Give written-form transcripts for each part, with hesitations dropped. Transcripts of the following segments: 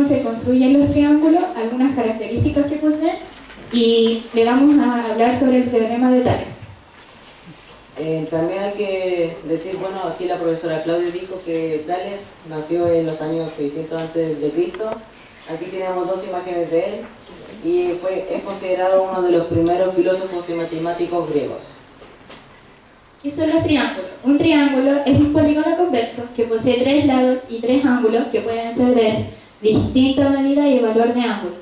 cómo se construyen los triángulos, algunas características que poseen y le vamos a hablar sobre el teorema de Tales. También hay que decir, bueno, aquí la profesora Claudia dijo que Tales nació en los años 600 a.C. Aquí tenemos dos imágenes de él y es considerado uno de los primeros filósofos y matemáticos griegos. ¿Qué son los triángulos? Un triángulo es un polígono convexo que posee tres lados y tres ángulos que pueden ser de distinta medida y valor de ángulo.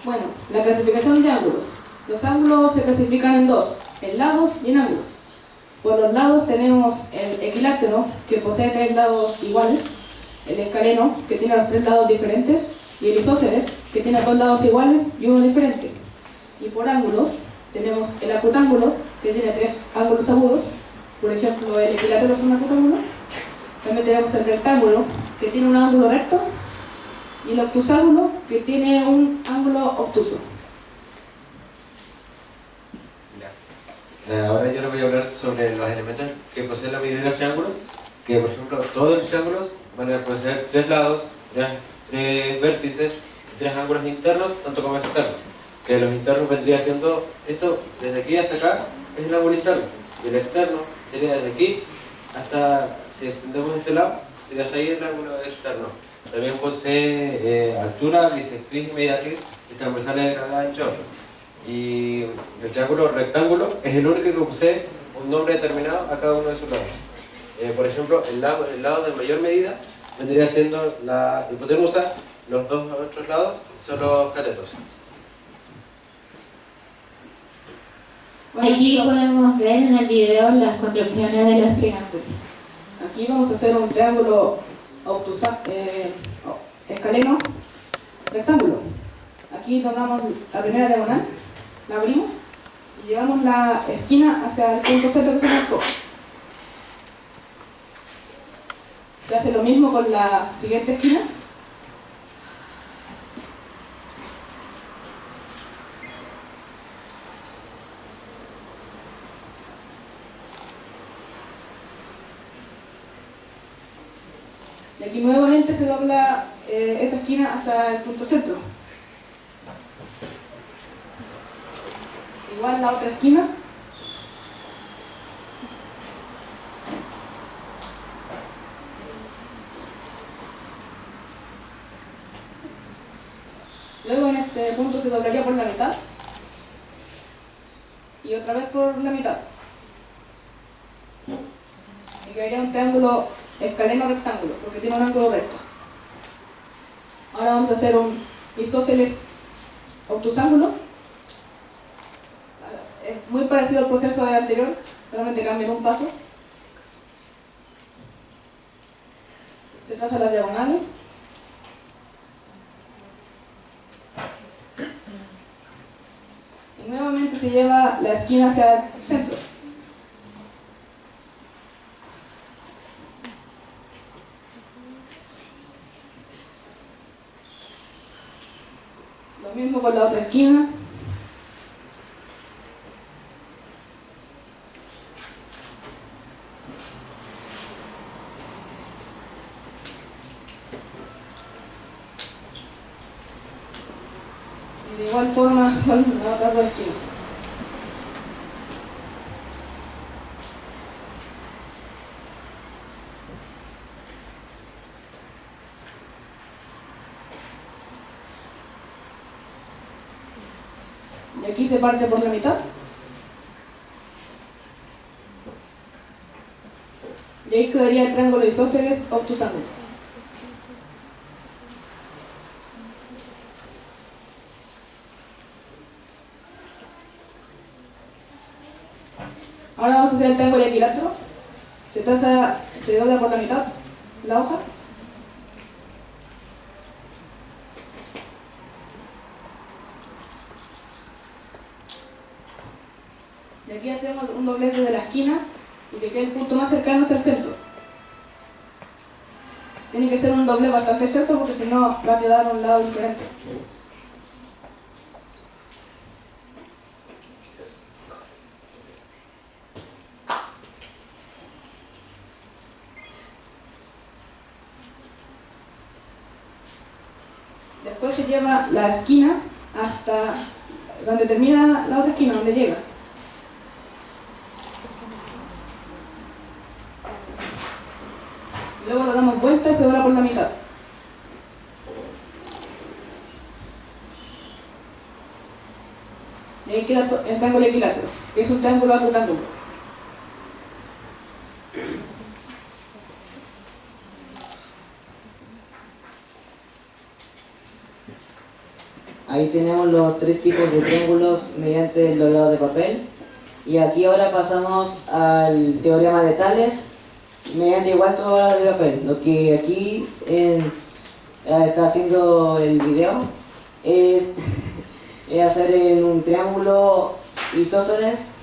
Bueno, la clasificación de ángulos. Los ángulos se clasifican en dos, en lados y en ángulos. Por los lados tenemos el equilátero, que posee tres lados iguales, el escaleno, que tiene los tres lados diferentes, y el isósceles, que tiene dos lados iguales y uno diferente. Y por ángulos tenemos el acutángulo, que tiene tres ángulos agudos, por ejemplo el equilátero es un acutángulo. También tenemos el rectángulo, que tiene un ángulo recto, y el obtusángulo, que tiene un ángulo obtuso. Ahora yo les voy a hablar sobre los elementos que poseen la mayoría de los triángulos, que por ejemplo todos los triángulos van a poseer tres lados, tres vértices y tres ángulos internos, tanto como externos. Que los internos vendría siendo esto, desde aquí hasta acá es el ángulo interno, y el externo sería desde aquí hasta, si extendemos de este lado, sería hasta ahí el ángulo externo. También posee altura, bisectriz y mediatriz, y transversales de gravedad, entre otros. Y el triángulo rectángulo es el único que posee un nombre determinado a cada uno de sus lados. Por ejemplo, el lado de mayor medida vendría siendo la hipotenusa, los dos otros lados son los catetos. Aquí podemos ver en el video las construcciones de los triángulos. Aquí vamos a hacer un triángulo escaleno rectángulo. Aquí tomamos la primera diagonal, la abrimos y llevamos la esquina hacia el punto centro que se marcó. Se hace lo mismo con la siguiente esquina. Y aquí nuevamente se dobla esa esquina hasta el punto centro. Igual la otra esquina. Luego en este punto se doblaría por la mitad. Y otra vez por la mitad. Y quedaría un triángulo escaleno rectángulo, porque tiene un ángulo recto. Ahora vamos a hacer un isósceles obtusángulo. Es muy parecido al proceso anterior, solamente cambian un paso. Se trazan las diagonales. Y nuevamente se lleva la esquina hacia el centro. Lo mismo con la otra esquina. Y de igual forma con las otras dos esquinas. Y aquí se parte por la mitad. Y ahí quedaría el triángulo isósceles obtusángulo. Ahora vamos a hacer el triángulo equilátero. Se dobla por la mitad la hoja. Y aquí hacemos un doblete de la esquina y que quede el punto más cercano hacia el centro. Tiene que ser un doble bastante cierto porque si no va a quedar a un lado diferente. Después se lleva la esquina hasta donde termina la otra esquina, donde llega. Luego lo damos vuelta y se dobla por la mitad. Y ahí queda el triángulo equilátero, que es un triángulo a rectángulo. Ahí tenemos los tres tipos de triángulos mediante el doblado de papel. Y aquí ahora pasamos al teorema de Tales mediante igual doblado de papel. Lo que aquí está haciendo el video es, es hacer en un triángulo isósceles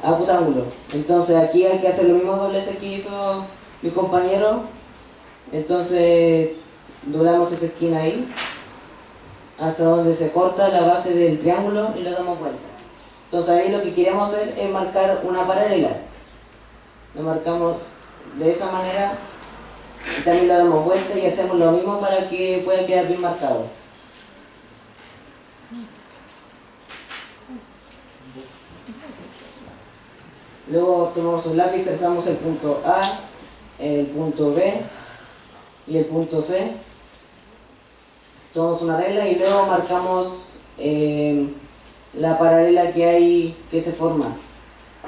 a rectángulo. Entonces aquí hay que hacer los mismos dobleces que hizo mi compañero. Entonces doblamos esa esquina ahí hasta donde se corta la base del triángulo y lo damos vuelta. Entonces ahí lo que queremos hacer es marcar una paralela. Lo marcamos de esa manera y también lo damos vuelta y hacemos lo mismo para que pueda quedar bien marcado. Luego tomamos un lápiz, trazamos el punto A, el punto B y el punto C. Tomamos una regla y luego marcamos la paralela que se forma.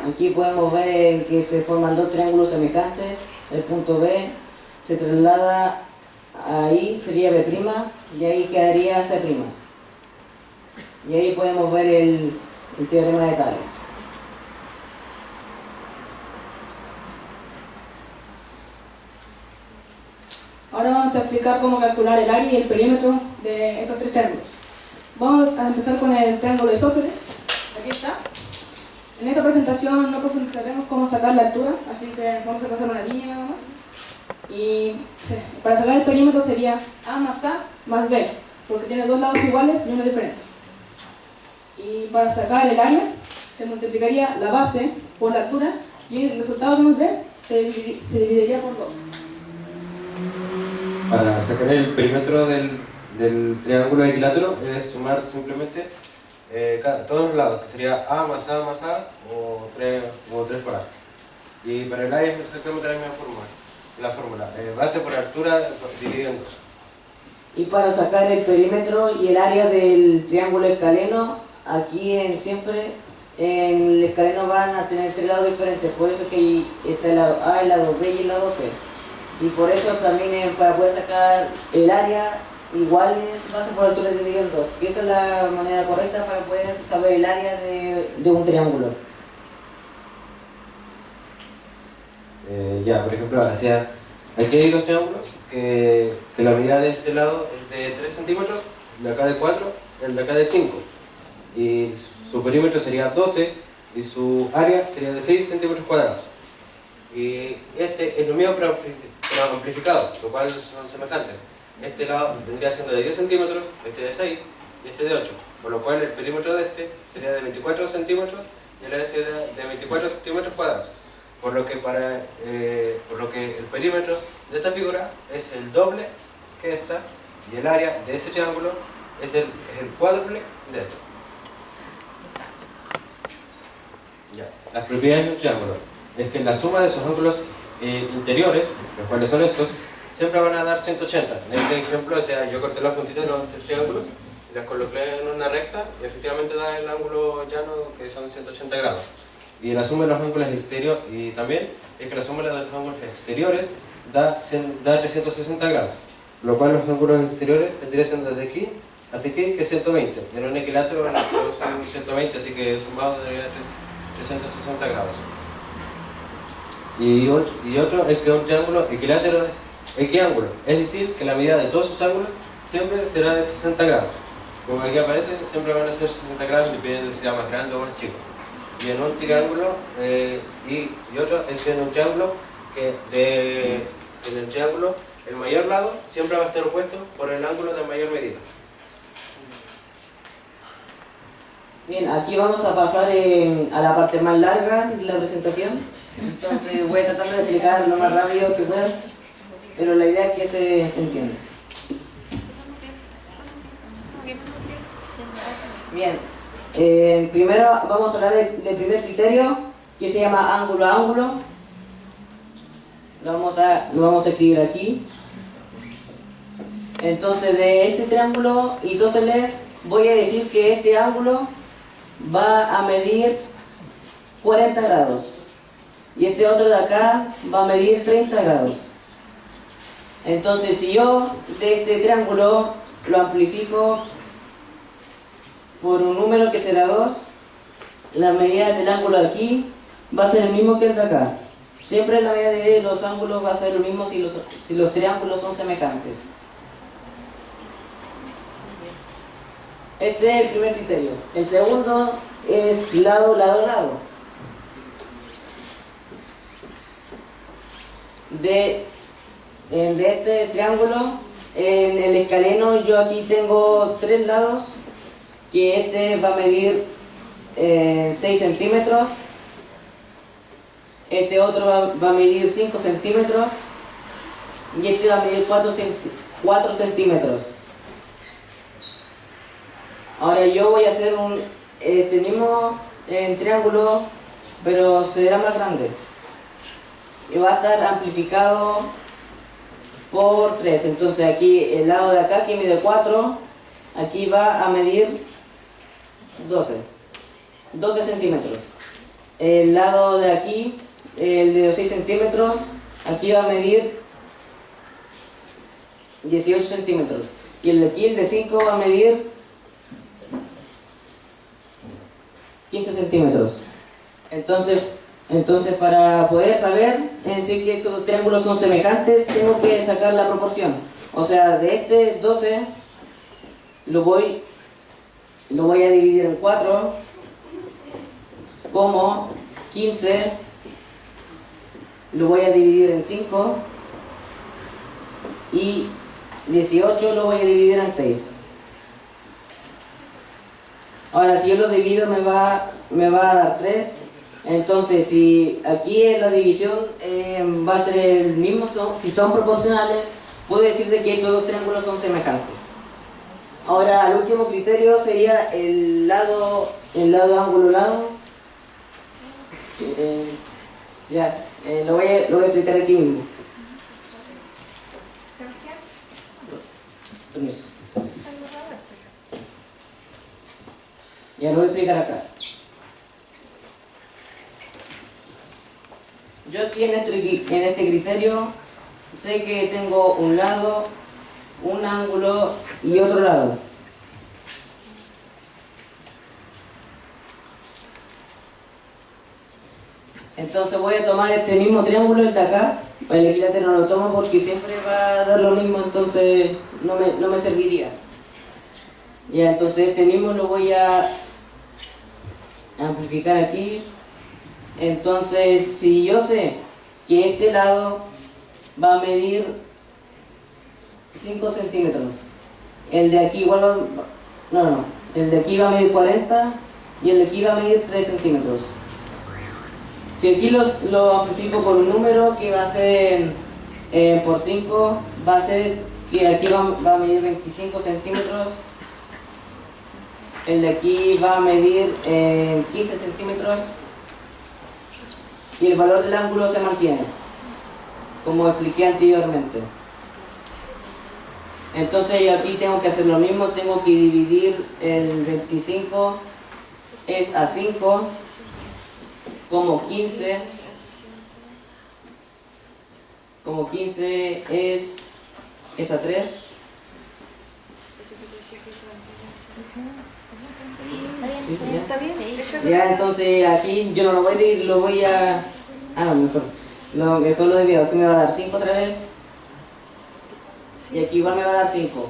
Aquí podemos ver que se forman dos triángulos semejantes. El punto B se traslada ahí, sería B', y ahí quedaría C'. Y ahí podemos ver el teorema de Tales. Ahora vamos a explicar cómo calcular el área y el perímetro de estos tres triángulos. Vamos a empezar con el triángulo isósceles. Aquí está. En esta presentación no profundizaremos cómo sacar la altura, así que vamos a trazar una línea nada más. Y para sacar el perímetro sería A más B, porque tiene dos lados iguales y uno diferente. Y para sacar el área se multiplicaría la base por la altura y el resultado que nos dé se dividiría por 2. Para sacar el perímetro del triángulo equilátero es sumar simplemente todos los lados, que sería A más A más A o 3 por A. Y para el área es exactamente la misma fórmula. Base por altura dividido en 2. Y para sacar el perímetro y el área del triángulo escaleno, aquí siempre en el escaleno van a tener tres lados diferentes, por eso que está el lado A, el lado B y el lado C. Y por eso también para poder sacar el área igual es base por altura dividido en 2. Y esa es la manera correcta para poder saber el área de un triángulo. Por ejemplo, aquí hay dos triángulos que la medida de este lado es de 3 centímetros, el de acá de 4, el de acá de 5. Y su perímetro sería 12 y su área sería de 6 centímetros cuadrados. Y este es lo mismo pero amplificado, lo cual son semejantes. Este lado vendría siendo de 10 centímetros, este de 6 y este de 8, por lo cual el perímetro de este sería de 24 centímetros y el área sería de 24 centímetros cuadrados. Por lo que el perímetro de esta figura es el doble que esta y el área de ese triángulo es el cuádruple de esto. Las propiedades de un triángulo es que la suma de sus ángulos interiores, los cuales son estos, siempre van a dar 180. En este ejemplo, o sea, yo corté las puntitas de los tres triángulos y las coloqué en una recta y efectivamente da el ángulo llano que son 180 grados. Y la suma de los ángulos exteriores, y también es que la suma de los ángulos exteriores da 360 grados, lo cual los ángulos exteriores vendría siendo desde aquí hasta aquí, que es 120. En un equilátero son 120, así que sumado debería dar 360 grados. Y otro es que un triángulo equilátero es equiángulo, es decir, que la medida de todos sus ángulos siempre será de 60 grados. Como aquí aparece, siempre van a ser 60 grados, independientemente si sea más grande o más chico. Y en un triángulo, y otro es que en un triángulo, el mayor lado siempre va a estar opuesto por el ángulo de mayor medida. Bien, aquí vamos a pasar a la parte más larga de la presentación. Entonces voy a tratar de explicar lo más rápido que pueda, pero la idea es que se entienda. Bien. Primero vamos a hablar del primer criterio, que se llama ángulo a ángulo. Lo vamos a escribir aquí. Entonces, de este triángulo isósceles voy a decir que este ángulo va a medir 40 grados. Y este otro de acá va a medir 30 grados. Entonces, si yo de este triángulo lo amplifico por un número que será 2, la medida del ángulo de aquí va a ser el mismo que el de acá. Siempre la medida de los ángulos va a ser lo mismo si los triángulos son semejantes. Este es el primer criterio. El segundo es lado, lado, lado. De este triángulo, en el escaleno yo aquí tengo 3 lados, que este va a medir 6 centímetros, este otro va a medir 5 centímetros y este va a medir 4 centímetros. Ahora yo voy a hacer este mismo triángulo, pero será más grande y va a estar amplificado por 3. Entonces aquí el lado de acá que mide 4, aquí va a medir 12 centímetros. El lado de aquí, el de los 6 centímetros, aquí va a medir 18 centímetros. Y el de aquí, el de 5, va a medir 15 centímetros. Entonces para poder saber si que estos triángulos son semejantes, tengo que sacar la proporción. O sea, de este 12 lo voy a dividir en 4, como 15 lo voy a dividir en 5 y 18 lo voy a dividir en 6. Ahora, si yo lo divido me va a dar 3. Entonces, si aquí en la división va a ser el mismo, si son proporcionales, puedo decir de que estos dos triángulos son semejantes. Ahora, el último criterio sería el lado ángulo lado. Lo voy a explicar aquí mismo. Permiso. Ya lo voy a explicar acá. Yo aquí en este criterio sé que tengo un lado, un ángulo y otro lado. Entonces voy a tomar este mismo triángulo, el de acá. El equilátero no lo tomo porque siempre va a dar lo mismo, entonces no me serviría. Ya, entonces este mismo lo voy a amplificar aquí. Entonces, si yo sé que este lado va a medir 5 centímetros, el de aquí igual el de aquí va a medir 40 y el de aquí va a medir 3 centímetros. Si aquí lo amplifico por un número que va a ser por 5, va a ser que aquí va a medir 25 centímetros, el de aquí va a medir 15 centímetros y el valor del ángulo se mantiene, como expliqué anteriormente. Entonces yo aquí tengo que hacer lo mismo, tengo que dividir el 25 es a 5, como 15 es a 3. ¿Está bien? Ya, entonces aquí yo no lo voy a dividir, lo voy a... mejor lo divido. Aquí me va a dar 5 otra vez. Y aquí igual me va a dar 5.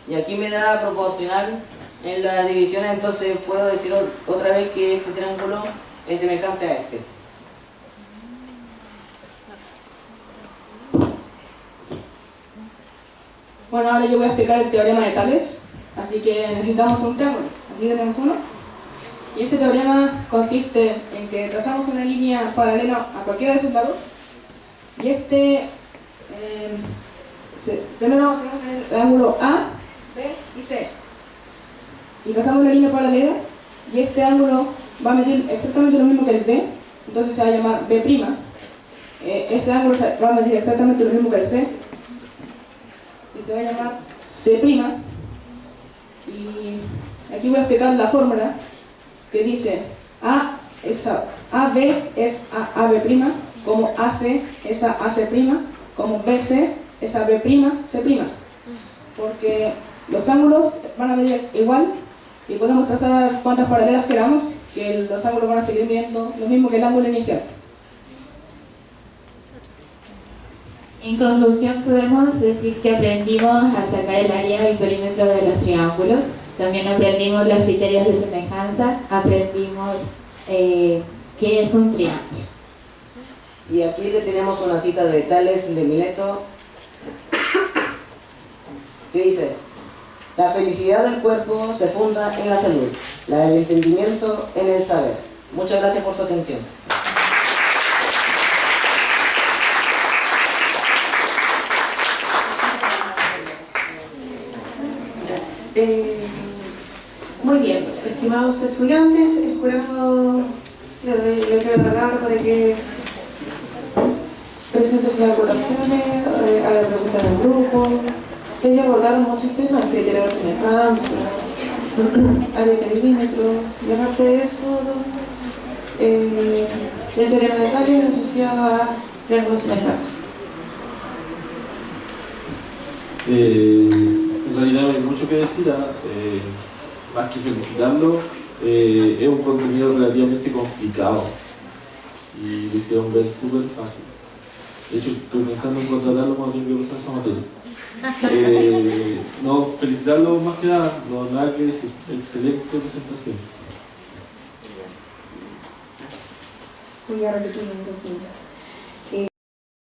Y aquí me da proporcional en la división, entonces puedo decir otra vez que este triángulo es semejante a este. Bueno, ahora yo voy a explicar el teorema de Tales. Así que necesitamos un triángulo. Aquí tenemos uno. Y este teorema consiste en que trazamos una línea paralela a cualquiera de sus lados. Y primero tenemos el ángulo A, B y C. y trazamos la línea paralela, y este ángulo va a medir exactamente lo mismo que el B, entonces se va a llamar B'. Ese ángulo va a medir exactamente lo mismo que el C, y se va a llamar C'. Y aquí voy a explicar la fórmula que dice AB es a AB', como AC es a AC', como BC es a B', C'. Porque los ángulos van a medir igual y podemos trazar cuantas paralelas queramos, que los ángulos van a seguir midiendo lo mismo que el ángulo inicial. En conclusión, podemos decir que aprendimos a sacar el área y perímetro de los triángulos. También aprendimos los criterios de semejanza, aprendimos qué es un triángulo. Y aquí le tenemos una cita de Tales de Mileto que dice: la felicidad del cuerpo se funda en la salud, la del entendimiento en el saber. Muchas gracias por su atención. Muy bien, estimados estudiantes, el jurado le doy la palabra para que presente sus acotaciones, haga preguntas del grupo. Ellos abordaron muchos temas, criterios de semejanza, área de perímetro, y aparte de eso, el teorema de Tales asociado a triángulos semejantes. En realidad no hay mucho que decir, más que felicitarlo. Es un contenido relativamente complicado y lo hicieron ver súper fácil. De hecho, estoy pensando en contratarlo cuando tengo que pasar esa materia. No, felicitarlo más que nada, no nada que decir. Excelente presentación. Voy a repetir entonces.